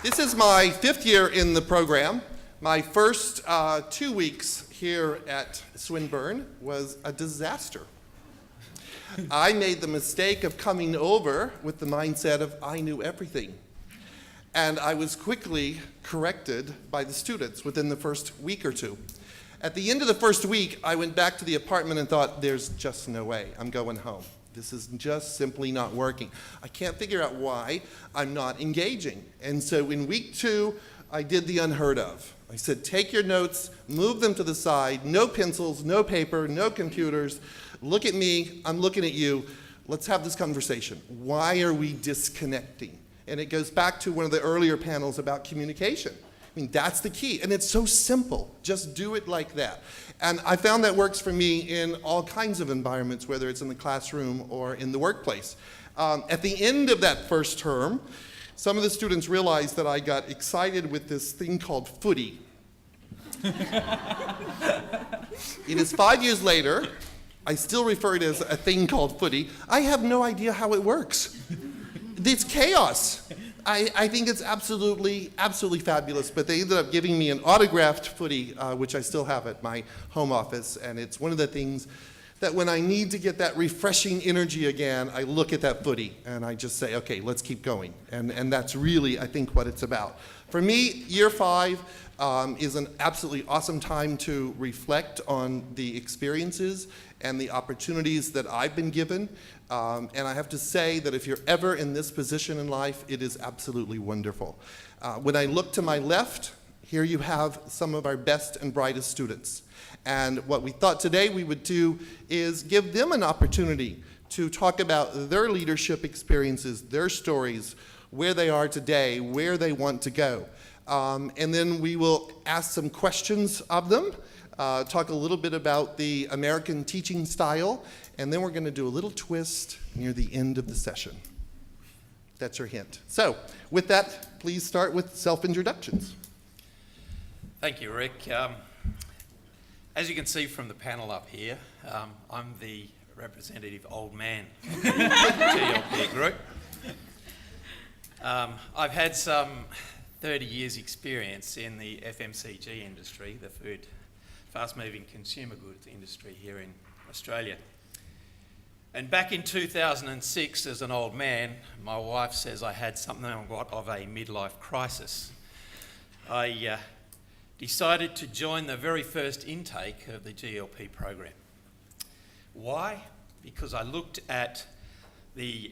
This is my 5th year in the program. My first 2 weeks here at Swinburne was a disaster. I made the mistake of coming over with the mindset of I knew everything. And I was quickly corrected by the students within the first week or two. At the end of the first week, I went back to the apartment and thought, there's just no way, I'm going home. This is just simply not working. I can't figure out why I'm not engaging. And so in week 2, I did the unheard of. I said, take your notes, move them to the side, no pencils, no paper, no computers. Look at me, I'm looking at you. Let's have this conversation. Why are we disconnecting? And it goes back to one of the earlier panels about communication. I mean, that's the key, and it's so simple. Just do it like that. And I found that works for me in all kinds of environments, whether it's in the classroom or in the workplace. At the end of that first term, some of the students realized that I got excited with this thing called footy. It is 5 years later. I still refer to it as a thing called footy. I have no idea how it works. It's chaos. I think it's absolutely fabulous, but they ended up giving me an autographed footy, which I still have at my home office, and it's one of the things that when I need to get that refreshing energy again, I look at that footy, and I just say, okay, let's keep going, and that's really, I think, what it's about. For me, year 5 is an absolutely awesome time to reflect on the experiences and the opportunities that I've been given. And I have to say that if you're ever in this position in life, it is absolutely wonderful. When I look to my left, here you have some of our best and brightest students. And what we thought today we would do is give them an opportunity to talk about their leadership experiences, their stories, where they are today, where they want to go. And then we will ask some questions of them, talk a little bit about the American teaching style, and then we're going to do a little twist near the end of the session. That's your hint. So, with that, please start with self-introductions. Thank you, Rick. As you can see from the panel up here, I'm the representative old man of the GLP group. I've had some 30 years experience in the FMCG industry, the food, fast-moving consumer goods industry here in Australia. And back in 2006, as an old man, my wife says I had something of a midlife crisis. I decided to join the very first intake of the GLP program. Why? Because I looked at the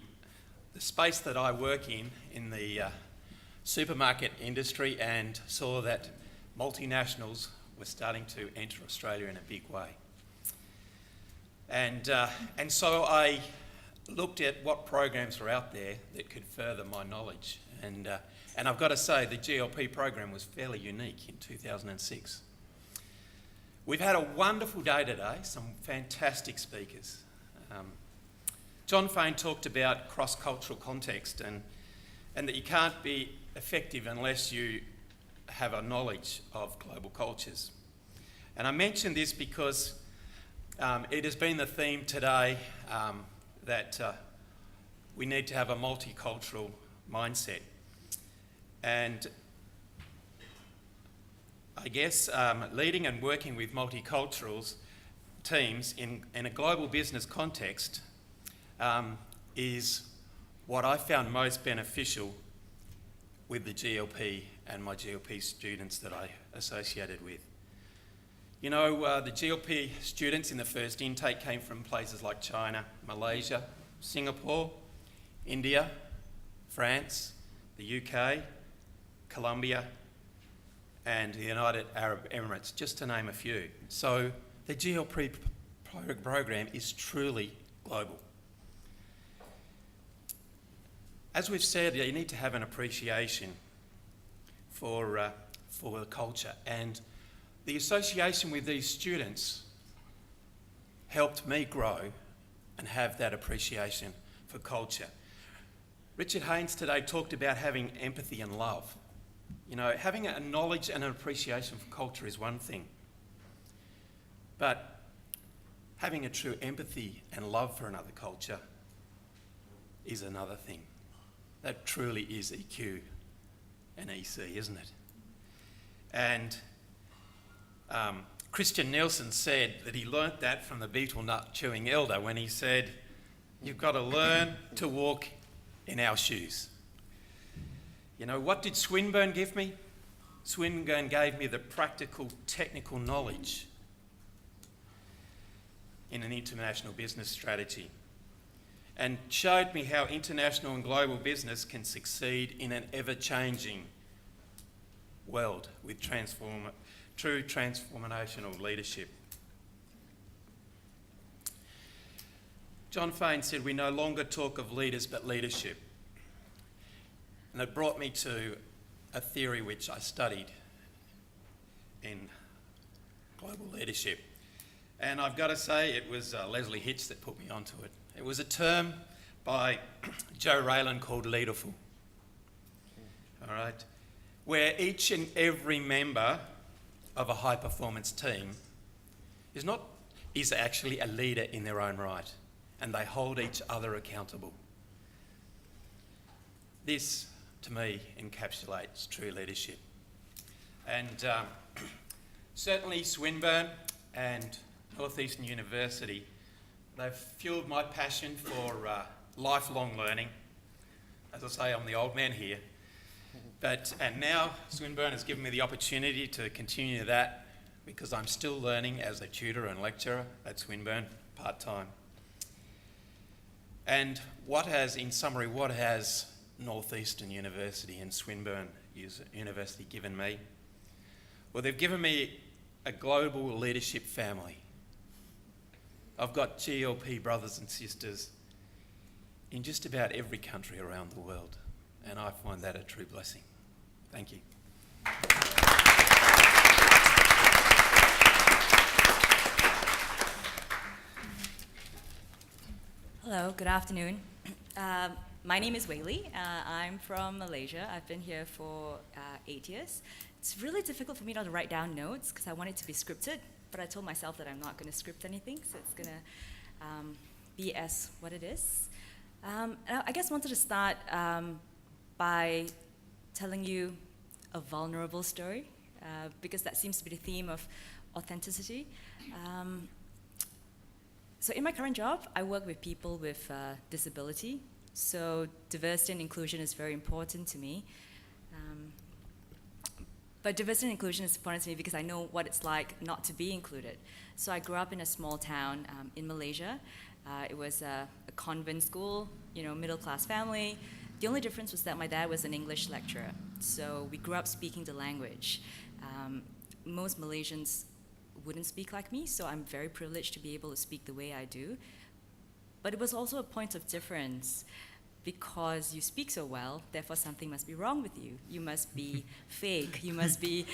space that I work in the supermarket industry, and saw that multinationals were starting to enter Australia in a big way. And so I looked at what programs were out there that could further my knowledge. And I've got to say, the GLP program was fairly unique in 2006. We've had a wonderful day today, some fantastic speakers. John Fain talked about cross-cultural context and that you can't be effective unless you have a knowledge of global cultures. And I mention this because it has been the theme today that we need to have a multicultural mindset. And I guess leading and working with multicultural teams in a global business context is what I found most beneficial with the GLP and my GLP students that I associated with. You know, the GLP students in the first intake came from places like China, Malaysia, Singapore, India, France, the UK, Colombia, and the United Arab Emirates, just to name a few. So the GLP program is truly global. As we've said, you need to have an appreciation for the culture, and the association with these students helped me grow and have that appreciation for culture. Richard Haynes today talked about having empathy and love. You know, having a knowledge and an appreciation for culture is one thing, but having a true empathy and love for another culture is another thing. That truly is EQ an EC, isn't it? And Christian Nielsen said that he learnt that from the betel nut chewing elder when he said, "You've got to learn to walk in our shoes." You know, what did Swinburne give me? Swinburne gave me the practical, technical knowledge in an international business strategy and showed me how international and global business can succeed in an ever-changing world with true transformational leadership. John Fane said, "We no longer talk of leaders but leadership." And it brought me to a theory which I studied in global leadership. And I've got to say, it was Leslie Hitch that put me onto it. It was a term by Joe Raylan called leaderful. All right? Where each and every member of a high-performance team is actually a leader in their own right, and they hold each other accountable. This, to me, encapsulates true leadership. And certainly Swinburne and Northeastern University, they've fueled my passion for lifelong learning. As I say, I'm the old man here. And now Swinburne has given me the opportunity to continue that because I'm still learning as a tutor and lecturer at Swinburne part-time. And in summary, what has Northeastern University and Swinburne University given me? Well, they've given me a global leadership family. I've got GLP brothers and sisters in just about every country around the world, and I find that a true blessing. Thank you. Hello, good afternoon. My name is Wei. I'm from Malaysia. I've been here for 8 years. It's really difficult for me not to write down notes because I want it to be scripted, but I told myself that I'm not going to script anything, so it's going to be as what it is. I guess I wanted to start by telling you a vulnerable story, because that seems to be the theme of authenticity. So in my current job, I work with people with disability, so diversity and inclusion is very important to me. But diversity and inclusion is important to me because I know what it's like not to be included. So I grew up in a small town in Malaysia. It was a convent school, middle-class family. The only difference was that my dad was an English lecturer. So we grew up speaking the language. Most Malaysians wouldn't speak like me, so I'm very privileged to be able to speak the way I do. But it was also a point of difference because you speak so well, therefore something must be wrong with you. You must be fake. You must be,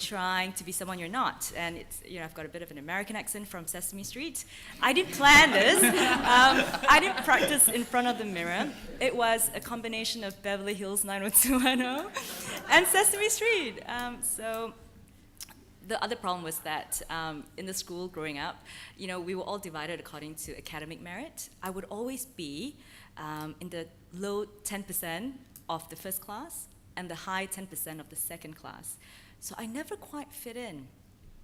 trying to be someone you're not. And it's, I've got a bit of an American accent from Sesame Street. I didn't plan this. I didn't practice in front of the mirror. It was a combination of Beverly Hills 90210 and Sesame Street. So the other problem was that in the school growing up, we were all divided according to academic merit. I would always be in the low 10% of the first class and the high 10% of the second class. So I never quite fit in.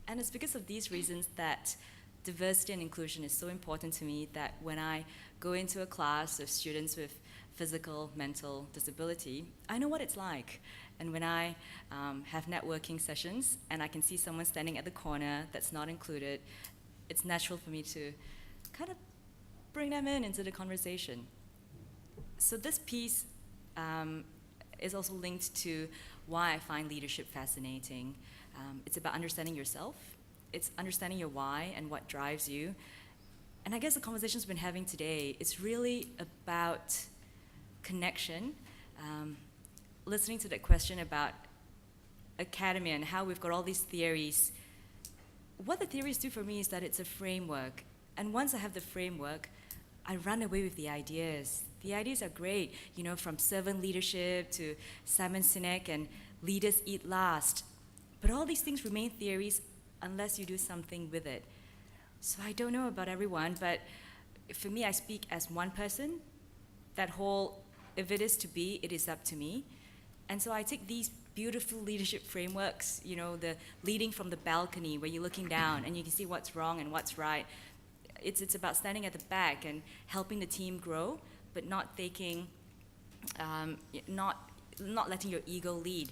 And it's because of these reasons that diversity and inclusion is so important to me that when I go into a class of students with physical, mental disability, I know what it's like. And when I have networking sessions and I can see someone standing at the corner that's not included, it's natural for me to kind of bring them into the conversation. So this piece is also linked to why I find leadership fascinating. It's about understanding yourself. It's understanding your why and what drives you. And I guess the conversations we've been having today is really about connection. Listening to that question about academia and how we've got all these theories. What the theories do for me is that it's a framework. And once I have the framework, I run away with the ideas. The ideas are great, from servant leadership to Simon Sinek and leaders eat last. But all these things remain theories unless you do something with it. So I don't know about everyone, but for me, I speak as one person. That whole, if it is to be, it is up to me. And so I take these beautiful leadership frameworks, you know, the leading from the balcony where you're looking down and you can see what's wrong and what's right. It's about standing at the back and helping the team grow, but not taking, not letting your ego lead.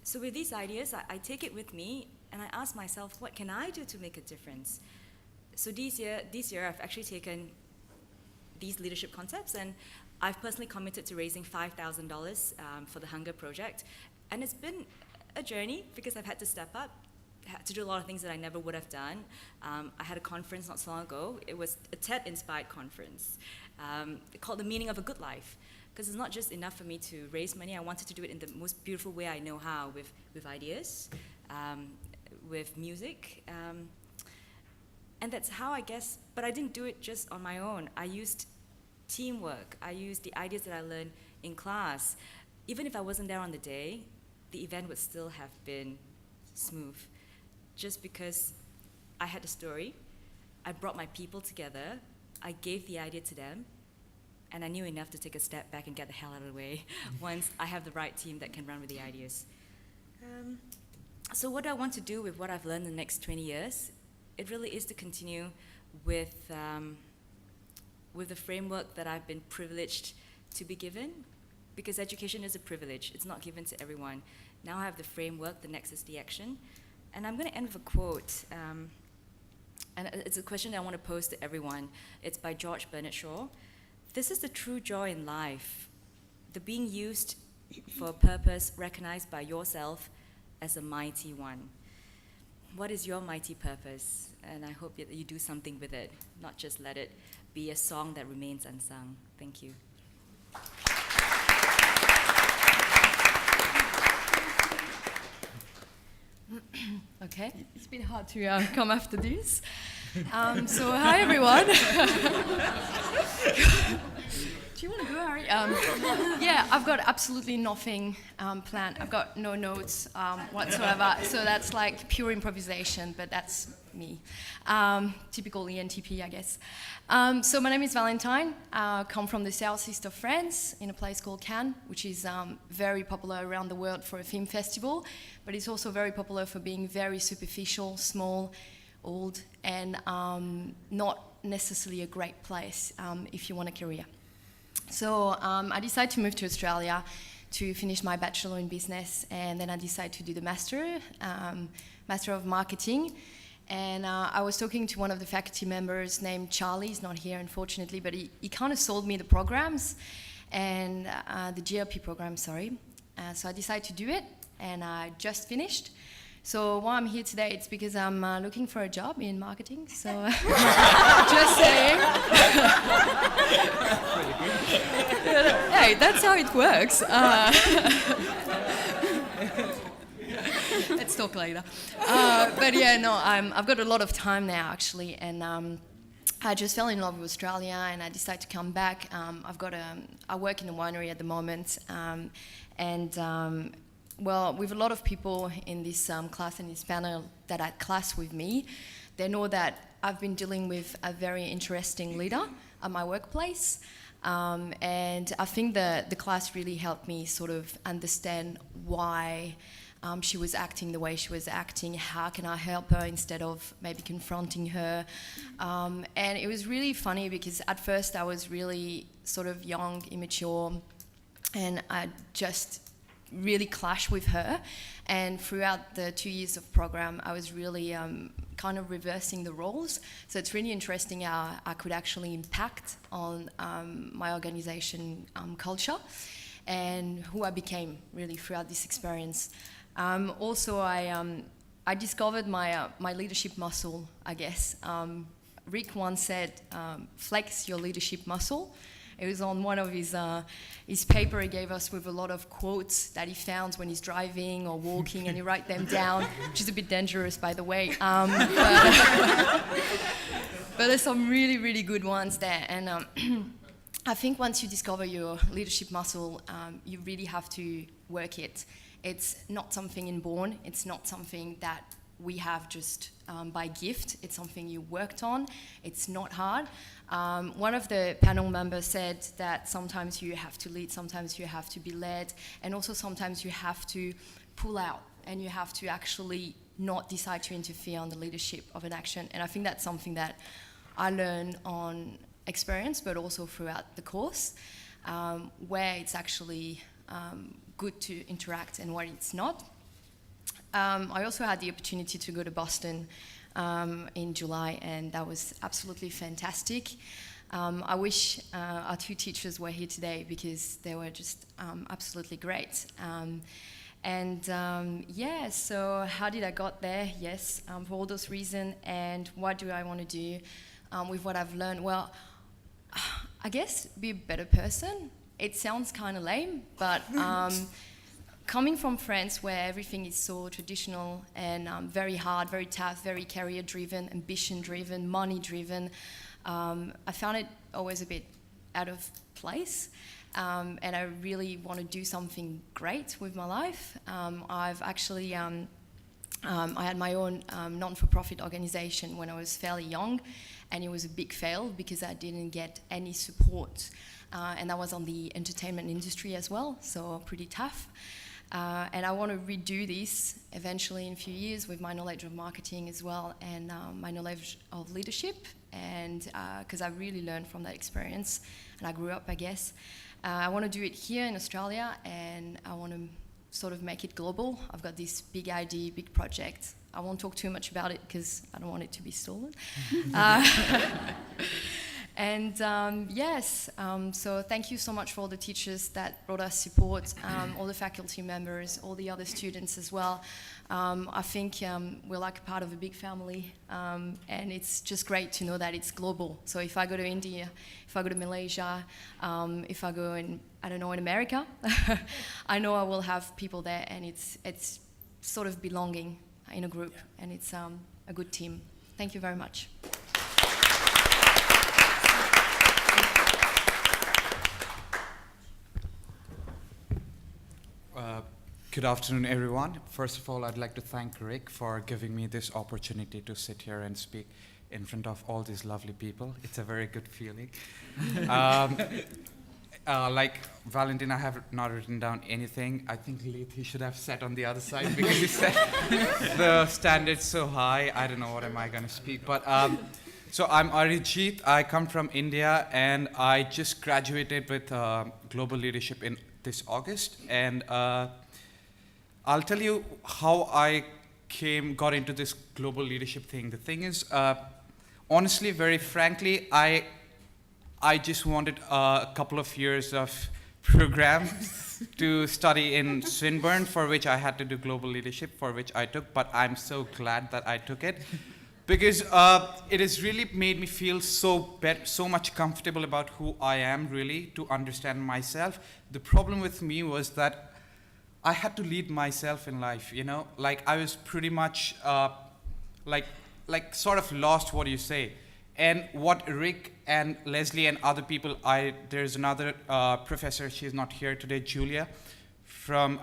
So with these ideas, I take it with me and I ask myself, what can I do to make a difference? So this year I've actually taken these leadership concepts and I've personally committed to raising $5,000 for the Hunger Project. And it's been a journey because I've had to step up, had to do a lot of things that I never would have done. I had a conference not so long ago. It was a TED-inspired conference called The Meaning of a Good Life. Because it's not just enough for me to raise money, I wanted to do it in the most beautiful way I know how, with ideas, with music. And that's how I guess, but I didn't do it just on my own. I used teamwork. I used the ideas that I learned in class. Even if I wasn't there on the day, the event would still have been smooth. Just because I had a story, I brought my people together, I gave the idea to them, and I knew enough to take a step back and get the hell out of the way once I have the right team that can run with the ideas. So what do I want to do with what I've learned in the next 20 years? It really is to continue with the framework that I've been privileged to be given, because education is a privilege. It's not given to everyone. Now I have the framework, the next is the action. And I'm going to end with a quote. And it's a question that I want to pose to everyone. It's by George Bernard Shaw. This is the true joy in life, the being used for a purpose recognized by yourself as a mighty one. What is your mighty purpose? And I hope that you do something with it, not just let it be a song that remains unsung. Thank you. Okay, it's been hard to come after this. So hi everyone. Do you want to go, Harry? Yeah, I've got absolutely nothing planned. I've got no notes whatsoever. So that's like pure improvisation, but that's me. Typical ENTP, I guess. So my name is Valentine. I come from the southeast of France in a place called Cannes, which is very popular around the world for a film festival, but it's also very popular for being very superficial, small, old, and not necessarily a great place if you want a career. So I decided to move to Australia to finish my bachelor in business, and then I decided to do the master of marketing. And I was talking to one of the faculty members named Charlie. He's not here, unfortunately, but he kind of sold me the programs, and the GLP program, sorry. So I decided to do it, and I just finished. So why I'm here today, it's because I'm looking for a job in marketing, so just saying. Hey, that's how it works. Let's talk later. But yeah, no, I've got a lot of time now, actually, and I just fell in love with Australia, and I decided to come back. I work in a winery at the moment, well, with a lot of people in this class and this panel that are class with me, they know that I've been dealing with a very interesting leader at my workplace. And I think the class really helped me sort of understand why she was acting the way she was acting, how can I help her instead of maybe confronting her. And it was really funny because at first I was really sort of young, immature, and I just really clashed with her. And throughout the 2 years of program, I was really kind of reversing the roles. So it's really interesting how I could actually impact on my organization culture and who I became really throughout this experience. Also, I discovered my leadership muscle, I guess. Rick once said, flex your leadership muscle. It was on one of his paper he gave us with a lot of quotes that he found when he's driving or walking, and he write them down, which is a bit dangerous, by the way. But there's some really, really good ones there. And I think once you discover your leadership muscle, you really have to work it. It's not something inborn. It's not something that we have just by gift. It's something you worked on. It's not hard. One of the panel members said that sometimes you have to lead, sometimes you have to be led, and also sometimes you have to pull out and you have to actually not decide to interfere on the leadership of an action. And I think that's something that I learned on experience, but also throughout the course, where it's actually good to interact and where it's not. I also had the opportunity to go to Boston in July, and that was absolutely fantastic. I wish our two teachers were here today because they were just absolutely great. Yeah, so how did I got there? Yes, for all those reasons. And what do I want to do with what I've learned? Well, I guess be a better person. It sounds kind of lame, but coming from France where everything is so traditional and very hard, very tough, very career-driven, ambition-driven, money-driven, I found it always a bit out of place. And I really want to do something great with my life. I've actually, I had my own non-for-profit organization when I was fairly young, and it was a big fail because I didn't get any support. And that was on the entertainment industry as well, so pretty tough. And I want to redo this eventually in a few years with my knowledge of marketing as well, and my knowledge of leadership, and because I really learned from that experience, and I grew up, I guess. I want to do it here in Australia, and I want to sort of make it global. I've got this big idea, big project. I won't talk too much about it because I don't want it to be stolen. And yes, so thank you so much for all the teachers that brought us support, all the faculty members, all the other students as well. I think we're like a part of a big family, and it's just great to know that it's global. So if I go to India, if I go to Malaysia, if I go in, I don't know, in America, I know I will have people there, and it's sort of belonging in a group, and it's a good team. Thank you very much. Good afternoon, everyone. First of all, I'd like to thank Rick for giving me this opportunity to sit here and speak in front of all these lovely people. It's a very good feeling. Like Valentin, I have not written down anything. I think Leith, he should have sat on the other side because he said the standard's so high. I don't know what am I going to speak. But so I'm Arijit. I come from India, and I just graduated with global leadership in this August. And I'll tell you how I got into this global leadership thing. The thing is, honestly, very frankly, I just wanted a couple of years of program to study in Swinburne, for which I had to do global leadership, for which I took, but I'm so glad that I took it. Because it has really made me feel so much comfortable about who I am, really, to understand myself. The problem with me was that I had to lead myself in life, you know? Like, I was pretty much, like sort of lost, what do you say? And what Rick and Leslie and other people, there's another professor, she's not here today, Julia, from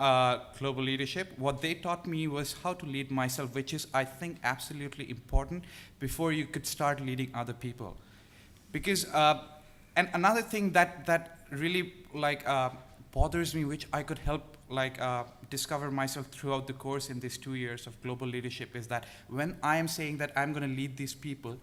Global Leadership. What they taught me was how to lead myself, which is, I think, absolutely important before you could start leading other people. Because, and another thing that really bothers me, which I could help discover myself throughout the course in these 2 years of global leadership, is that when I am saying that I'm going to lead these people,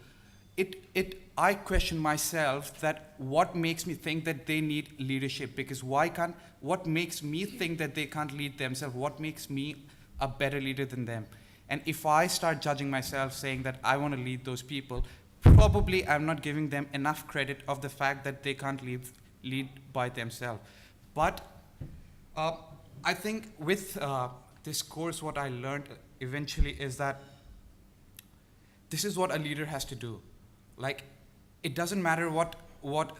I question myself that what makes me think that they need leadership, because what makes me think that they can't lead themselves? What makes me a better leader than them? And if I start judging myself saying that I want to lead those people, probably I'm not giving them enough credit of the fact that they can't lead by themselves. But I think with this course, what I learned eventually is that this is what a leader has to do. Like, it doesn't matter what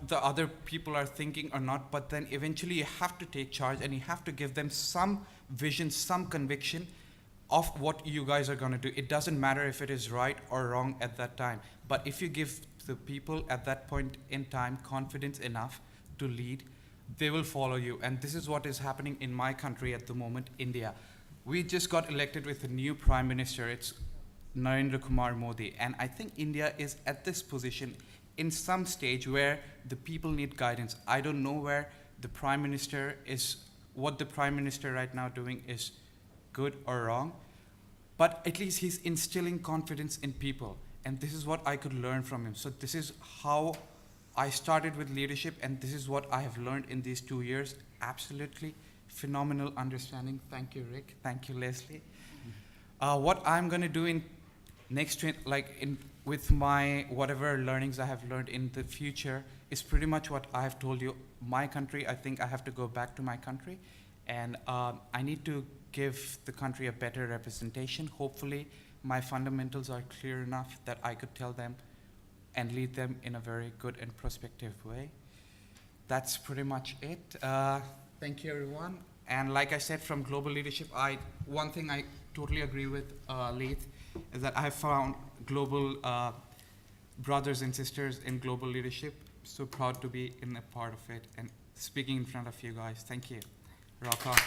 the other people are thinking or not, but then eventually you have to take charge and you have to give them some vision, some conviction of what you guys are going to do. It doesn't matter if it is right or wrong at that time. But if you give the people at that point in time confidence enough to lead, they will follow you. And this is what is happening in my country at the moment, India. We just got elected with a new prime minister. It's Narendra Kumar Modi. And I think India is at this position in some stage where the people need guidance. I don't know where the Prime Minister is, what the Prime Minister right now doing is good or wrong, but at least he's instilling confidence in people. And this is what I could learn from him. So this is how I started with leadership, and this is what I have learned in these 2 years. Absolutely phenomenal understanding. Thank you, Rick. Thank you, Leslie. What I'm going to do in with my whatever learnings I have learned in the future is pretty much what I have told you. My country, I think I have to go back to my country, and I need to give the country a better representation. Hopefully, my fundamentals are clear enough that I could tell them and lead them in a very good and prospective way. That's pretty much it. Thank you, everyone. And like I said, from global leadership, one thing I totally agree with Leith is that I have found global brothers and sisters in global leadership. So proud to be in a part of it and speaking in front of you guys. Thank you. Rock on.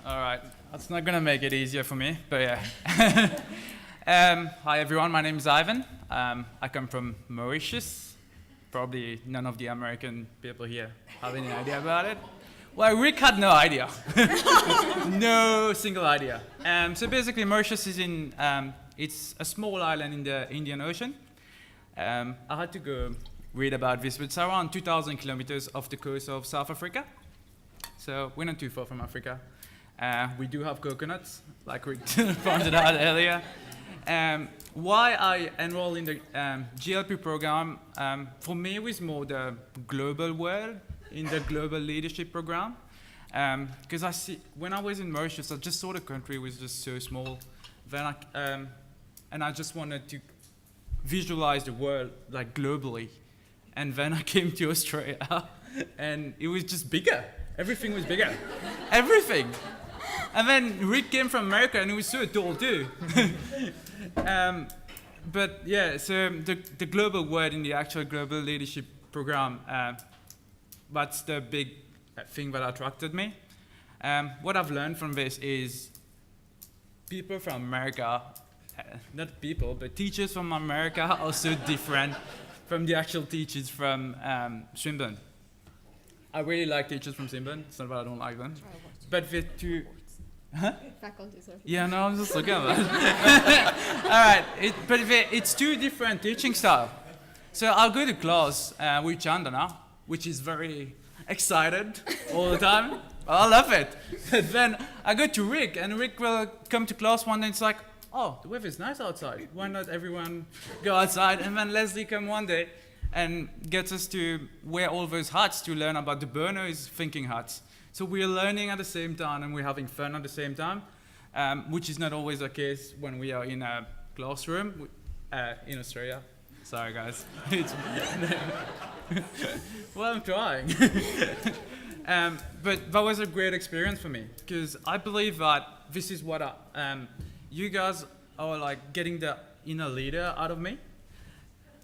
All right, that's not gonna make it easier for me, but yeah. Hi everyone, my name is Ivan. I come from Mauritius. Probably none of the American people here have any idea about it. Well, Rick had no idea. No single idea. So basically Mauritius is it's a small island in the Indian Ocean. I had to go read about this, but it's around 2,000 kilometers off the coast of South Africa. So we're not too far from Africa. We do have coconuts, like we pointed out earlier. Why I enrolled in the GLP program, for me it was more the global world, in the global leadership program. Because when I was in Mauritius, I just saw the country was just so small. Then and I just wanted to visualize the world like globally. And then I came to Australia, and it was just bigger. Everything was bigger. Everything. And then Rick came from America, and he was so tall too. But yeah, so the global word in the actual global leadership program, that's the big thing that attracted me. What I've learned from this is people from America, not people, but teachers from America are so different from the actual teachers from Swinburne. I really like teachers from Swinburne. It's not that I don't like them. But they're too... Huh? Faculty, sorry. Yeah, no, I'm just looking at that. All right, but it's two different teaching styles. So I'll go to class with Chandana, which is very excited all the time. I love it. But then I go to Rick, and Rick will come to class one day and it's like, oh, the weather's nice outside. Why not everyone go outside? And then Leslie come one day and gets us to wear all those hats to learn about the Burno's thinking hats. So we're learning at the same time and we're having fun at the same time, which is not always the case when we are in a classroom in Australia. Sorry, guys. Well, I'm trying. But that was a great experience for me because I believe that this is what you guys are like getting the inner leader out of me.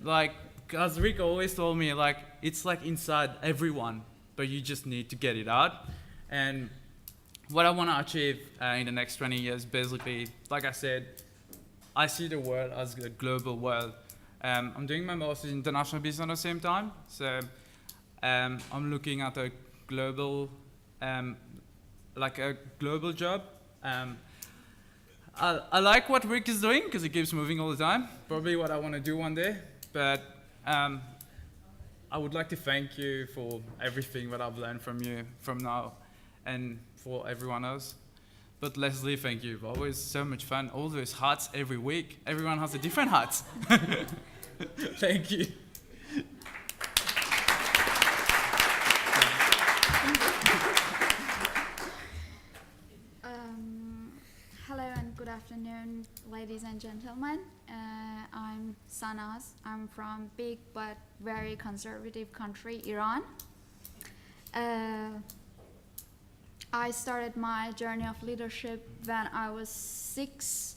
Like, as Rick always told me, like it's like inside everyone, but you just need to get it out. And what I want to achieve in the next 20 years, basically, like I said, I see the world as a global world. I'm doing my master's in international business at the same time, so I'm looking at a global, like a global job. I like what Rick is doing because he keeps moving all the time. Probably what I want to do one day, but I would like to thank you for everything that I've learned from you from now and for everyone else. But Leslie, thank you. Always so much fun. All those hats every week. Everyone has a different hat. Thank you. Hello and good afternoon, ladies and gentlemen. I'm Sanaz. I'm from big but very conservative country, Iran. I started my journey of leadership when I was 6,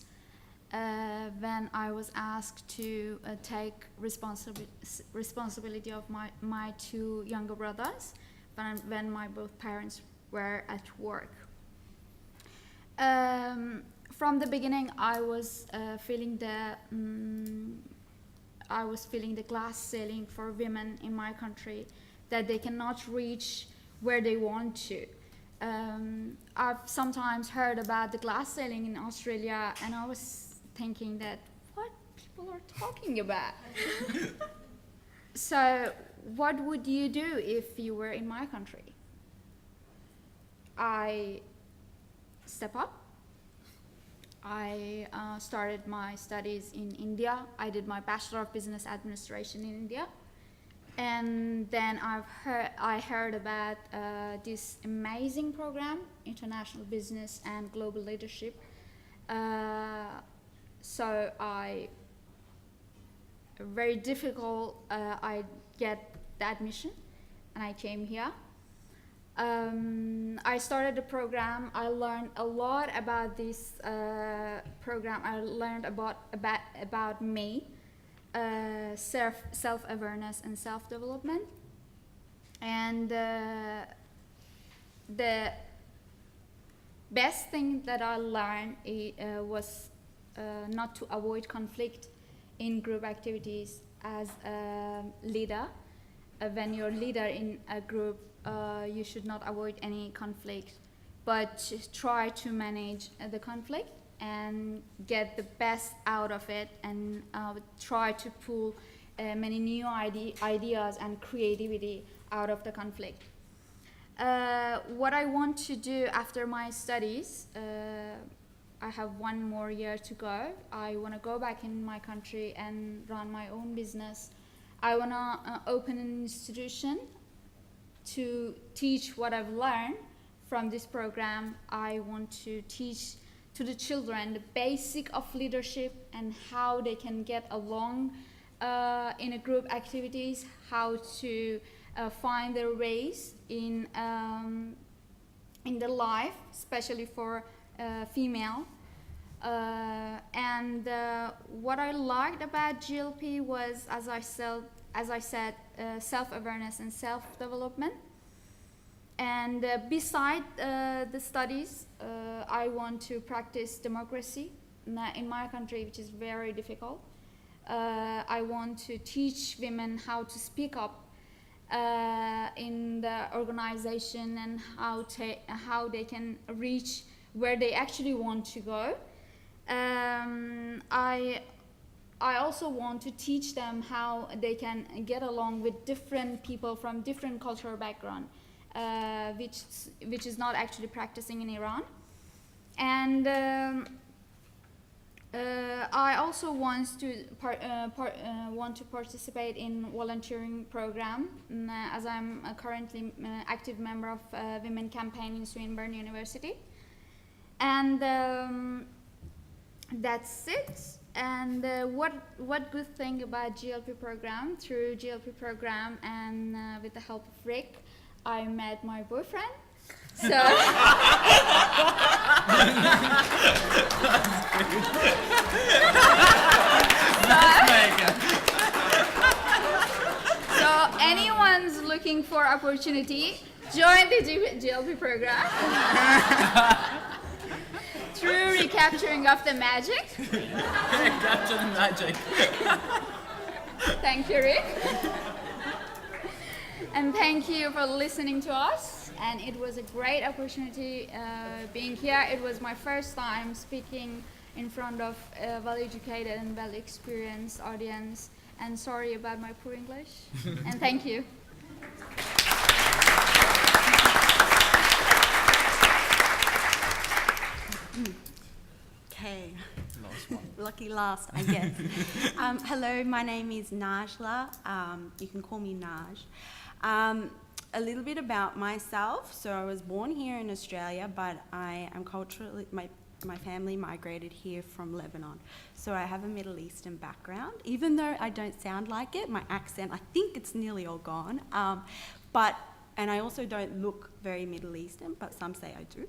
when I was asked to take responsibility of my 2 younger brothers when my both parents were at work. From the beginning, I was feeling the glass ceiling for women in my country, that they cannot reach where they want to. I've sometimes heard about the glass ceiling in Australia, and I was thinking that what people are talking about. So what would you do if you were in my country? I step up. I started my studies in India. I did my Bachelor of Business Administration in India. And then I heard about this amazing program, International Business and Global Leadership. So very difficult, I get the admission, and I came here. I started the program. I learned a lot about this program. I learned about me, self-awareness and self-development. And the best thing that I learned was not to avoid conflict in group activities as a leader. When you're leader in a group, you should not avoid any conflict, but try to manage the conflict and get the best out of it, and try to pull many new ideas and creativity out of the conflict. What I want to do after my studies, I have 1 more year to go. I want to go back in my country and run my own business. I want to open an institution to teach what I've learned from this program. I want to teach to the children the basic of leadership and how they can get along in a group activities, how to find their ways in their life, especially for female. And what I liked about GLP was, as I said, self-awareness and self-development. And beside the studies, I want to practice democracy in my country, which is very difficult. I want to teach women how to speak up in the organization, and how they can reach where they actually want to go. I also want to teach them how they can get along with different people from different cultural background, which is not actually practicing in Iran. And I also want to participate in volunteering program, as I'm currently an active member of Women Campaign in Swinburne University. And that's it. And what good thing about GLP program? Through GLP program and with the help of Rick, I met my boyfriend. So so anyone's looking for opportunity, join the GLP program. Through recapturing of the magic. Capture the magic. Thank you, Rick. And thank you for listening to us. And it was a great opportunity being here. It was my first time speaking in front of a well-educated and well-experienced audience. And sorry about my poor English. And thank you. Okay, lucky last, I guess. Hello, my name is Najla. You can call me Naj. A little bit about myself. So I was born here in Australia, but I am culturally, my family migrated here from Lebanon. So I have a Middle Eastern background. Even though I don't sound like it, my accent, I think it's nearly all gone. And I also don't look very Middle Eastern, but some say I do.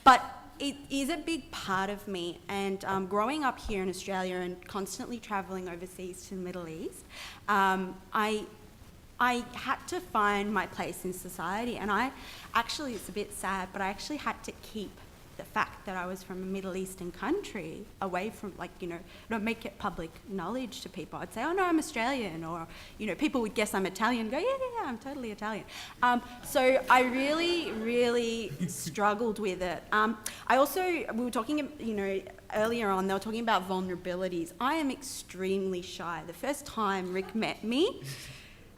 But it is a big part of me, and growing up here in Australia and constantly travelling overseas to the Middle East, I had to find my place in society, and it's a bit sad, but I actually had to keep the fact fact that I was from a Middle Eastern country, away from, like, you know, don't make it public knowledge to people. I'd say, oh no, I'm Australian, or, you know, people would guess I'm Italian, go, yeah, I'm totally Italian. So I really, really struggled with it. We were talking, you know, earlier on, they were talking about vulnerabilities. I am extremely shy. The first time Rick met me,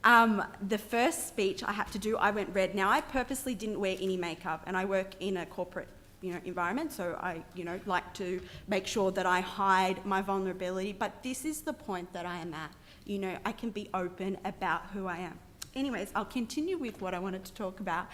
the first speech I had to do, I went red. Now, I purposely didn't wear any makeup, and I work in a corporate, you know, environment, so I, you know, like to make sure that I hide my vulnerability, but this is the point that I am at. You know, I can be open about who I am. Anyways, I'll continue with what I wanted to talk about.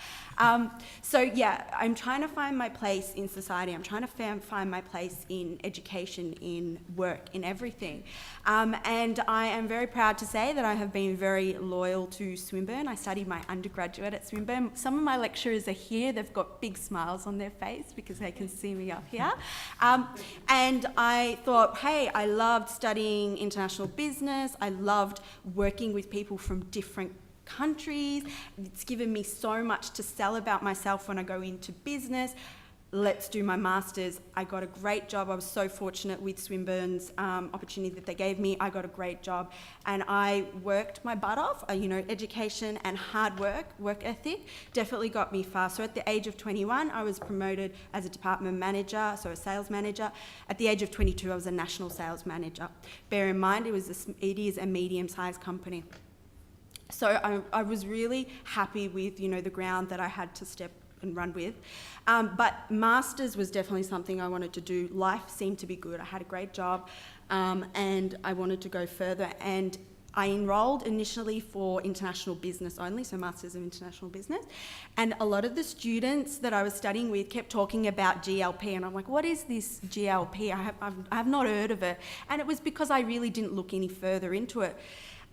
So yeah, I'm trying to find my place in society. I'm trying to find my place in education, in work, in everything. And I am very proud to say that I have been very loyal to Swinburne. I studied my undergraduate at Swinburne. Some of my lecturers are here. They've got big smiles on their face because they can see me up here. And I thought, hey, I loved studying international business. I loved working with people from different countries. It's given me so much to sell about myself when I go into business. Let's do my master's. I got a great job. I was so fortunate with Swinburne's opportunity that they gave me. I got a great job, and I worked my butt off. You know, education and hard work ethic definitely got me far. So at the age of 21, I was promoted as a department manager, so a sales manager. At the age of 22, I was a national sales manager. Bear in mind, it is a medium-sized company. So I was really happy with, you know, the ground that I had to step and run with. But masters was definitely something I wanted to do. Life seemed to be good. I had a great job, and I wanted to go further. And I enrolled initially for international business only, so Masters of International Business. And a lot of the students that I was studying with kept talking about GLP, and I'm like, what is this GLP? I have not heard of it. And it was because I really didn't look any further into it.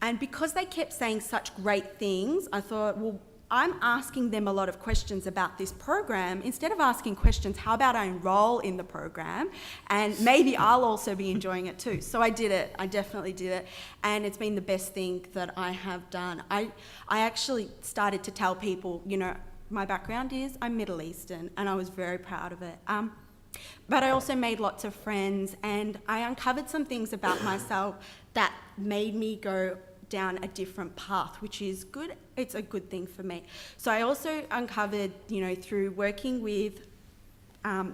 And because they kept saying such great things, I thought, well, I'm asking them a lot of questions about this program. Instead of asking questions, how about I enroll in the program and maybe I'll also be enjoying it too. So I did it. I definitely did it. And it's been the best thing that I have done. I actually started to tell people, you know, my background is I'm Middle Eastern, and I was very proud of it. But I also made lots of friends, and I uncovered some things about myself that made me go down a different path, which is good. It's a good thing for me. So I also uncovered, you know, through working with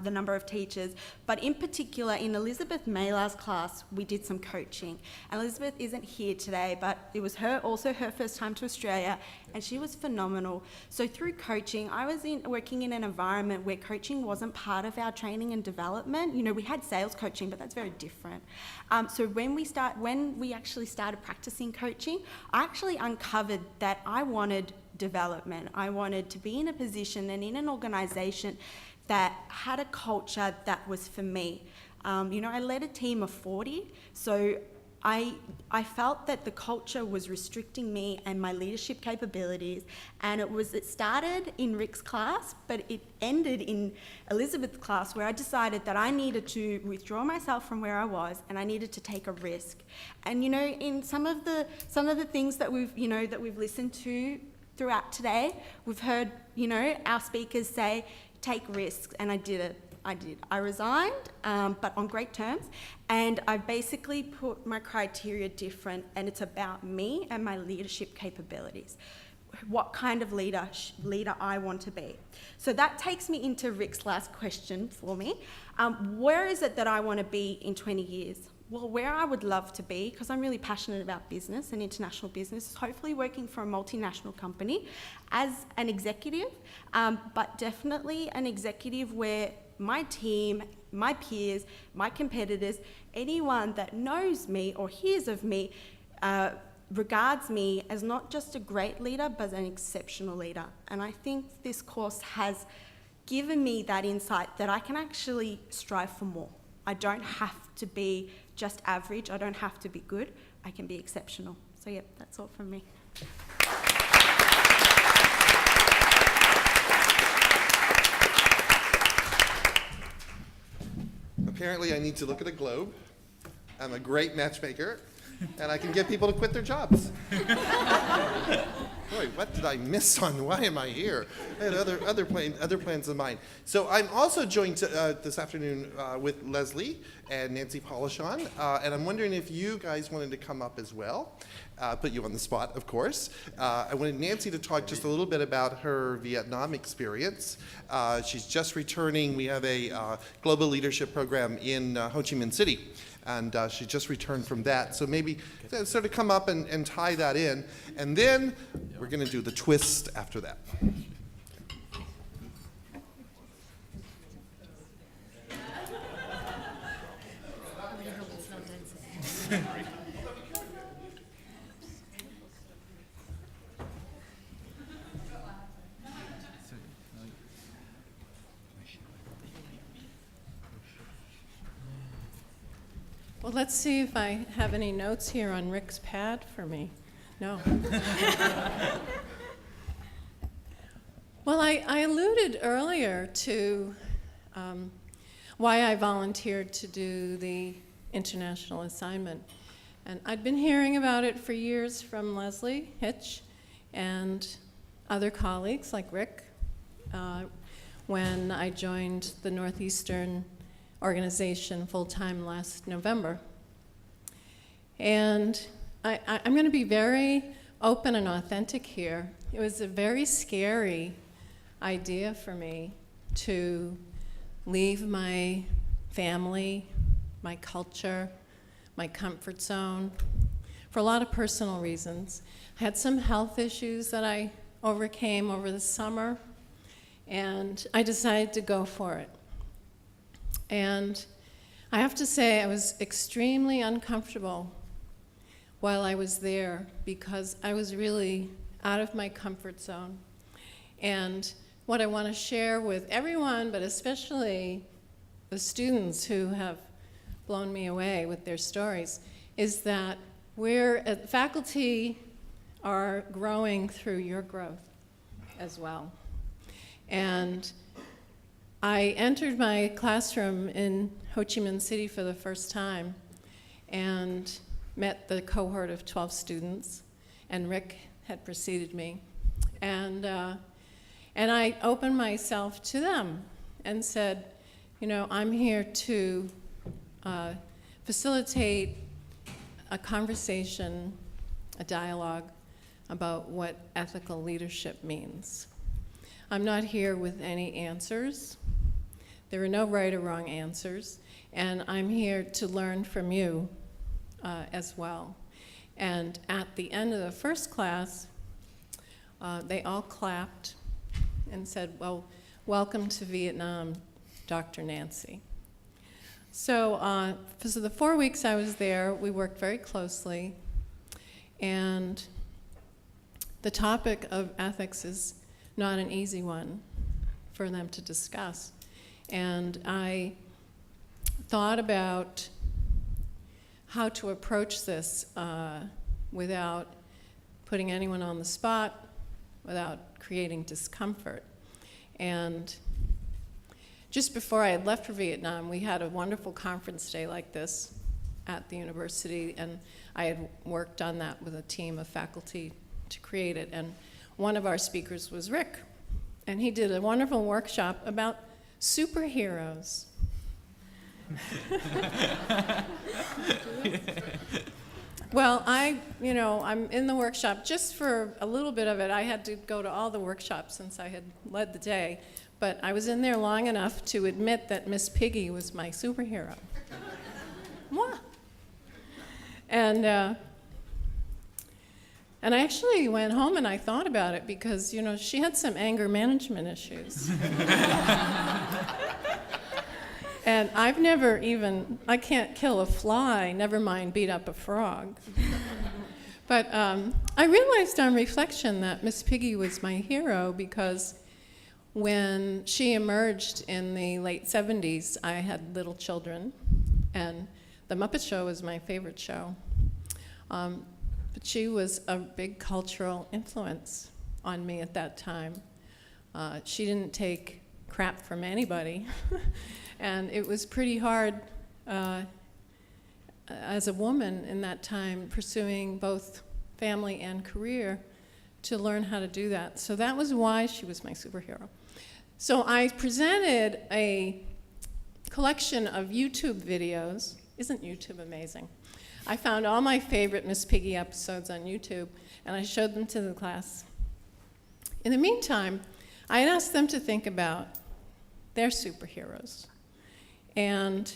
the number of teachers, but in particular in Elizabeth Maylar's class, we did some coaching. And Elizabeth isn't here today, but it was also her first time to Australia, and she was phenomenal. So through coaching, I was working in an environment where coaching wasn't part of our training and development. You know, we had sales coaching, but that's very different. So when we actually started practicing coaching, I actually uncovered that I wanted development. I wanted to be in a position and in an organisation that had a culture that was for me. You know, I led a team of 40, so I felt that the culture was restricting me and my leadership capabilities, and it started in Rick's class, but it ended in Elizabeth's class, where I decided that I needed to withdraw myself from where I was, and I needed to take a risk. And you know, in some of the things that we've listened to throughout today, we've heard, you know, our speakers say, take risks, and I did it. I resigned, but on great terms, and I basically put my criteria different, and it's about me and my leadership capabilities. What kind of leader I want to be. So that takes me into Rick's last question for me. Where is it that I want to be in 20 years? Well, where I would love to be, because I'm really passionate about business and international business, is hopefully working for a multinational company as an executive, but definitely an executive where my team, my peers, my competitors, anyone that knows me or hears of me, regards me as not just a great leader, but an exceptional leader. And I think this course has given me that insight that I can actually strive for more. I don't have to be just average. I don't have to be good. I can be exceptional. So yeah, that's all from me. Apparently I need to look at a globe. I'm a great matchmaker. and I can get people to quit their jobs. Boy, what did I miss on? Why am I here? I had other plans in mind. So I'm also joined this afternoon with Leslie and Nancy Polishon, and I'm wondering if you guys wanted to come up as well. Put you on the spot, of course. I wanted Nancy to talk just a little bit about her Vietnam experience. She's just returning. We have a global leadership program in Ho Chi Minh City, and she just returned from that. So maybe sort of come up and tie that in, and then we're going to do the twist after that. Well, let's see if I have any notes here on Rick's pad for me. No. Well, I alluded earlier to why I volunteered to do the international assignment. And I'd been hearing about it for years from Leslie Hitch and other colleagues like Rick when I joined the Northeastern organization full-time last November. And I'm going to be very open and authentic here. It was a very scary idea for me to leave my family, my culture, my comfort zone, for a lot of personal reasons. I had some health issues that I overcame over the summer, and I decided to go for it. And I have to say I was extremely uncomfortable while I was there because I was really out of my comfort zone. And what I want to share with everyone, but especially the students who have blown me away with their stories, is that faculty are growing through your growth as well. And I entered my classroom in Ho Chi Minh City for the first time and met the cohort of 12 students, and Rick had preceded me. And I opened myself to them and said, you know, I'm here to facilitate a conversation, a dialogue about what ethical leadership means. I'm not here with any answers. There are no right or wrong answers, and I'm here to learn from you as well. And at the end of the first class, they all clapped and said, well, welcome to Vietnam, Dr. Nancy. So for the 4 weeks I was there, we worked very closely, and the topic of ethics is not an easy one for them to discuss. And I thought about how to approach this without putting anyone on the spot, without creating discomfort. And just before I had left for Vietnam, we had a wonderful conference day like this at the university, and I had worked on that with a team of faculty to create it. And one of our speakers was Rick, and he did a wonderful workshop about superheroes. Well, I'm in the workshop just for a little bit of it. I had to go to all the workshops since I had led the day, but I was in there long enough to admit that Miss Piggy was my superhero. Mwah. And I actually went home and I thought about it because, you know, she had some anger management issues. And I've never I can't kill a fly, never mind beat up a frog. But I realized on reflection that Miss Piggy was my hero because when she emerged in the late 70s, I had little children, and The Muppet Show was my favorite show. But she was a big cultural influence on me at that time. She didn't take crap from anybody. And it was pretty hard as a woman in that time, pursuing both family and career, to learn how to do that. So that was why she was my superhero. So I presented a collection of YouTube videos. Isn't YouTube amazing? I found all my favorite Miss Piggy episodes on YouTube, and I showed them to the class. In the meantime, I had asked them to think about their superheroes. And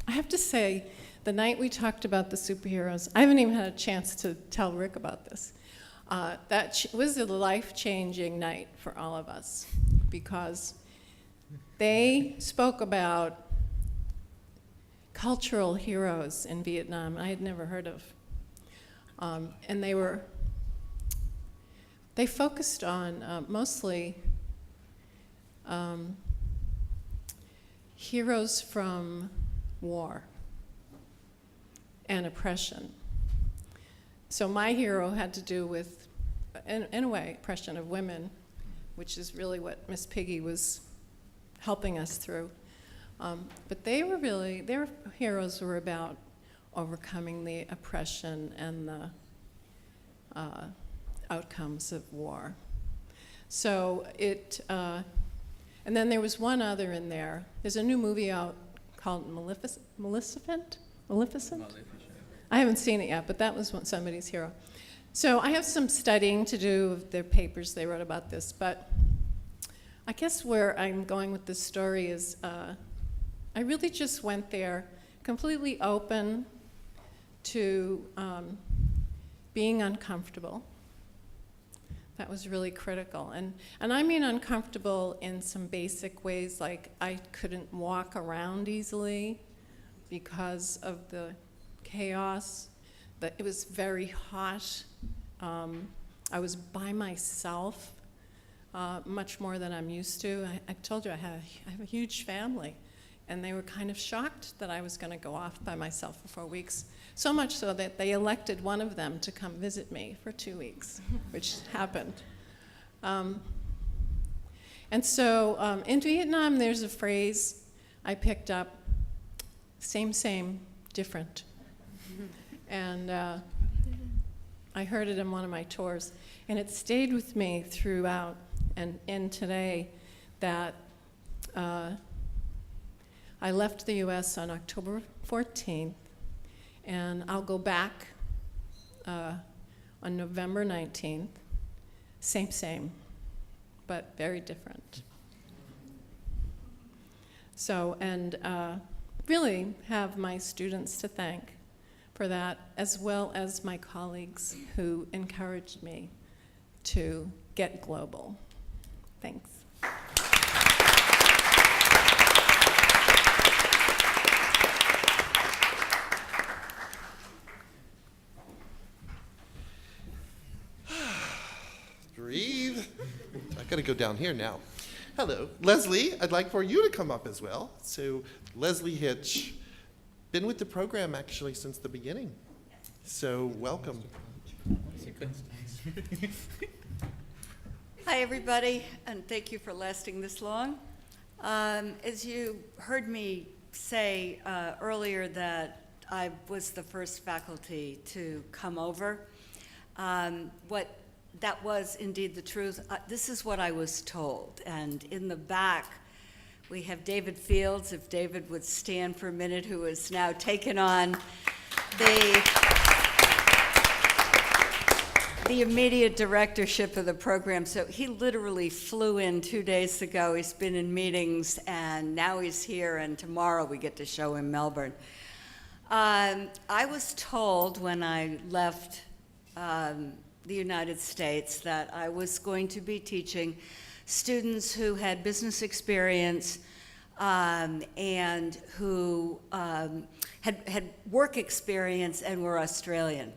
I have to say, the night we talked about the superheroes, I haven't even had a chance to tell Rick about this. That was a life-changing night for all of us, because they spoke about cultural heroes in Vietnam I had never heard of. And they focused on mostly heroes from war and oppression. So my hero had to do with, in a way, oppression of women, which is really what Miss Piggy was helping us through. But their heroes were about overcoming the oppression and the outcomes of war. So and then there was one other in there. There's a new movie out called Maleficent? I haven't seen it yet, but that was somebody's hero. So I have some studying to do of their papers they wrote about this, but I guess where I'm going with this story is I really just went there completely open to being uncomfortable. That was really critical. And I mean uncomfortable in some basic ways, like I couldn't walk around easily because of the chaos. It was very hot. I was by myself much more than I'm used to. I told you I have a huge family, and they were kind of shocked that I was going to go off by myself for 4 weeks. So much so that they elected one of them to come visit me for 2 weeks, which happened. And so in Vietnam, there's a phrase I picked up, same, different. And I heard it in one of my tours, and it stayed with me throughout and today, that I left the US on October 14th, and I'll go back on November 19th. Same, but very different. So, and really have my students to thank for that, as well as my colleagues who encouraged me to get global. Thanks. Breathe. I gotta go down here now. Hello, Leslie, I'd like for you to come up as well. So, Leslie Hitch, been with the program actually since the beginning. So, welcome. Hi, everybody, and thank you for lasting this long. As you heard me say earlier that I was the first faculty to come over, what that was indeed the truth. This is what I was told, and in the back we have David Fields, if David would stand for a minute, who has now taken on the immediate directorship of the program. So he literally flew in 2 days ago. He's been in meetings, and now he's here, and tomorrow we get to show him Melbourne. I was told when I left the United States that I was going to be teaching students who had business experience and who had work experience and were Australian.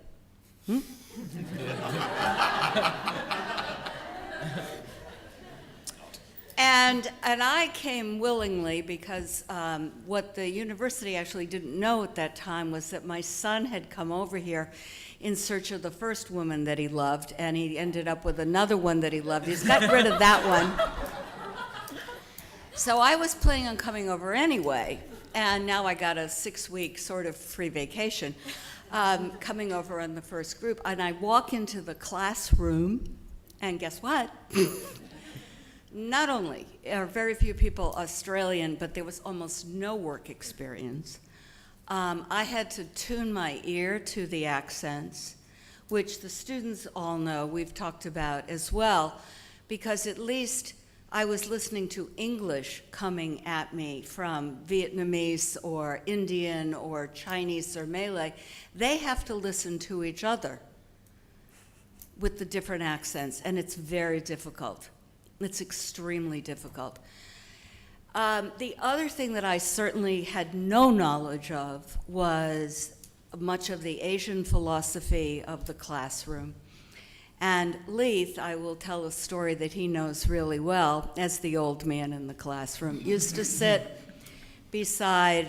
And I came willingly because what the university actually didn't know at that time was that my son had come over here in search of the first woman that he loved, and he ended up with another one that he loved. He's got rid of that one. So I was planning on coming over anyway, And now I got a 6-week sort of free vacation coming over on the first group. And I walk into the classroom, and guess what? Not only are very few people Australian, but there was almost no work experience. I had to tune my ear to the accents, which the students all know, we've talked about as well, because at least I was listening to English coming at me from Vietnamese or Indian or Chinese or Malay. They have to listen to each other with the different accents, and it's very difficult. It's extremely difficult. The other thing that I certainly had no knowledge of was much of the Asian philosophy of the classroom. And Leith, I will tell a story that he knows really well, as the old man in the classroom, used to sit beside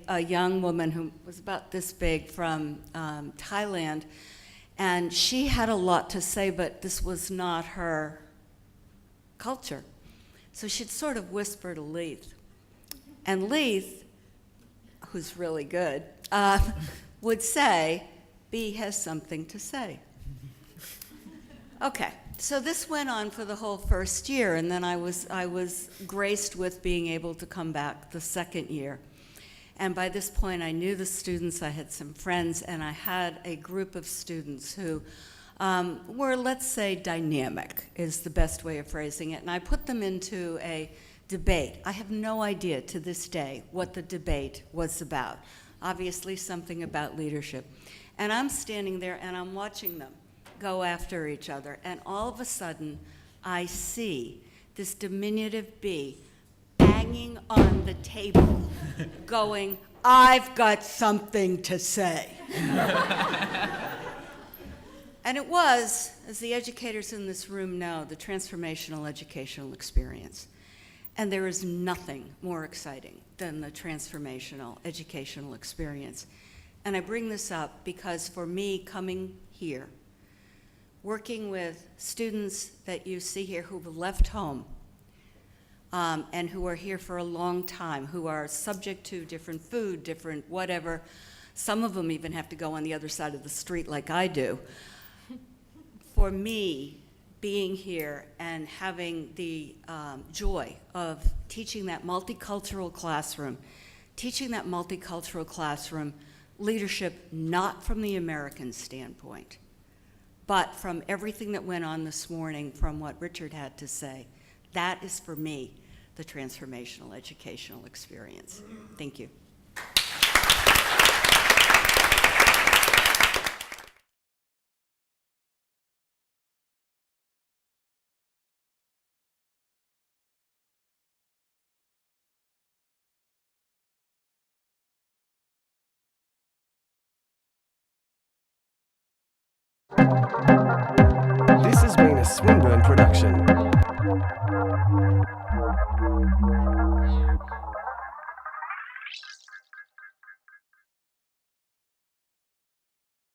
a young woman who was about this big from Thailand, and she had a lot to say, but this was not her culture. So she'd sort of whisper to Leith. And Leith, who's really good, would say, B has something to say. Okay, so this went on for the whole first year, and then I was graced with being able to come back the second year. And by this point, I knew the students, I had some friends, and I had a group of students who were, let's say, dynamic, is the best way of phrasing it. And I put them into a debate. I have no idea to this day what the debate was about. Obviously, something about leadership. And I'm standing there and I'm watching them go after each other. And all of a sudden, I see this diminutive bee banging on the table, going, I've got something to say. And it was, as the educators in this room know, the transformational educational experience. And there is nothing more exciting than the transformational educational experience. And I bring this up because for me, coming here, working with students that you see here who've left home and who are here for a long time, who are subject to different food, different whatever, some of them even have to go on the other side of the street like I do. For me, being here and having the joy of teaching that multicultural classroom, leadership not from the American standpoint, but from everything that went on this morning, from what Richard had to say, that is for me the transformational educational experience. Thank you. This has been a Swinburne production.